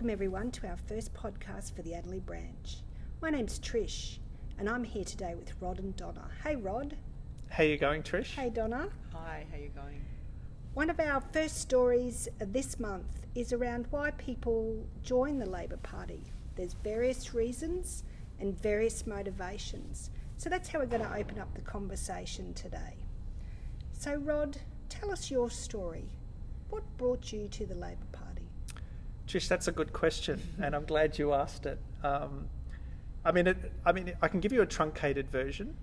Welcome everyone to our first podcast for the Adelaide branch. My name's Trish and I'm here today with Rod and Donna. Hey Rod. How you going, Trish? Hey Donna. Hi, how you going? One of our first stories this month is around why people join the Labor Party. There's various reasons and various motivations. So that's how we're going to open up the conversation today. So Rod, tell us your story. What brought you to the Labor Party? Trish, that's a good question, and I'm glad you asked it. I can give you a truncated version.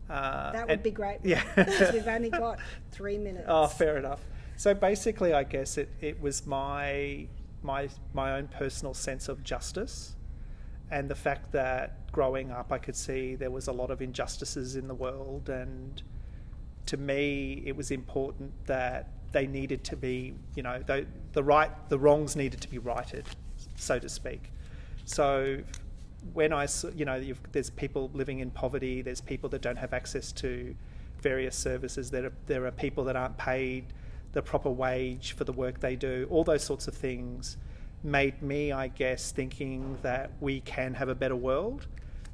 That would be great. Yeah, because we've only got 3 minutes. Oh, fair enough. So basically, I guess it was my own personal sense of justice, and the fact that growing up, I could see there was a lot of injustices in the world, and to me, it was important that they needed to be, the wrongs needed to be righted, so to speak. So when I, there's people living in poverty, there's people that don't have access to various services, there are people that aren't paid the proper wage for the work they do, all those sorts of things made me, I guess, thinking that we can have a better world.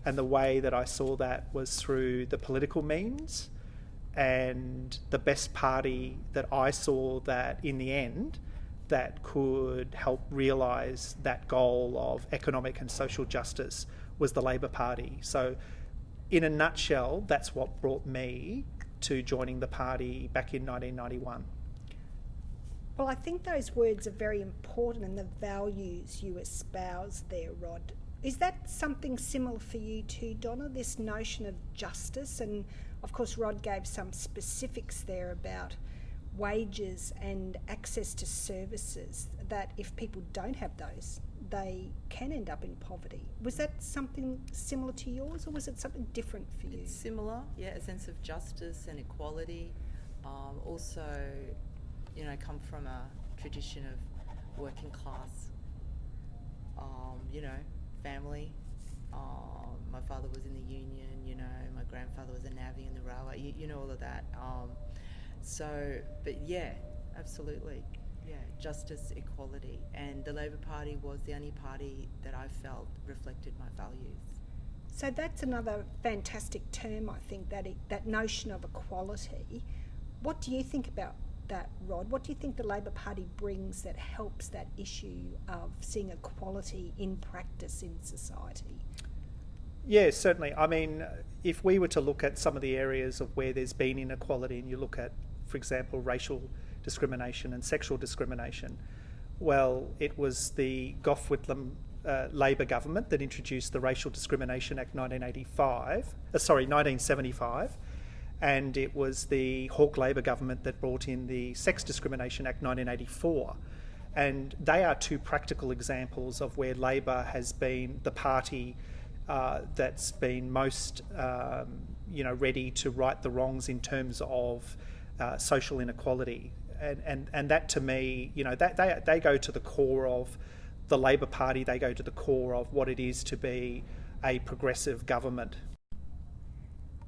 And the way that I saw that was through the political means. And the best party that I saw that in the end that could help realise that goal of economic and social justice was the Labor Party. So in a nutshell, that's what brought me to joining the party back in 1991. Well, I think those words are very important, and the values you espouse there, Rod. Is that something similar for you too, Donna, this notion of justice? And of course, Rod gave some specifics there about wages and access to services, that if people don't have those, they can end up in poverty. Was that something similar to yours, or was it something different for you? It's similar, yeah, a sense of justice and equality. Also, come from a tradition of working class, family. My father was in the union, my grandfather was a navvy in the railway, all of that. But yeah, absolutely. Yeah, justice, equality. And the Labor Party was the only party that I felt reflected my values. So that's another fantastic term, I think, that notion of equality. What do you think about that, Rod? What do you think the Labor Party brings that helps that issue of seeing equality in practice in society? Yeah, certainly. I mean, if we were to look at some of the areas of where there's been inequality, and you look at, for example, racial discrimination and sexual discrimination, well, it was the Gough Whitlam Labor government that introduced the Racial Discrimination Act 1975, and it was the Hawke Labor government that brought in the Sex Discrimination Act 1984. And they are two practical examples of where Labor has been the party that's been most, ready to right the wrongs in terms of social inequality. And that, to me, they go to the core of the Labor Party. They go to the core of what it is to be a progressive government.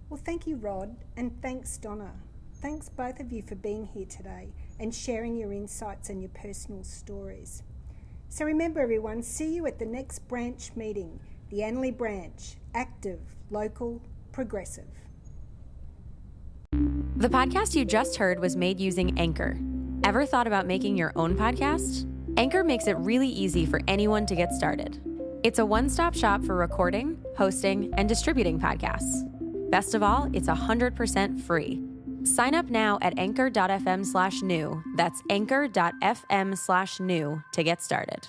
Well, thank you, Rod, and thanks, Donna. Thanks both of you for being here today and sharing your insights and your personal stories. So remember, everyone, see you at the next branch meeting. The Adelaide branch, active, local, progressive. The podcast you just heard was made using Anchor. Ever thought about making your own podcast? Anchor makes it really easy for anyone to get started. It's a one-stop shop for recording, hosting, and distributing podcasts. Best of all, it's 100% free. Sign up now at anchor.fm/new. That's anchor.fm/new to get started.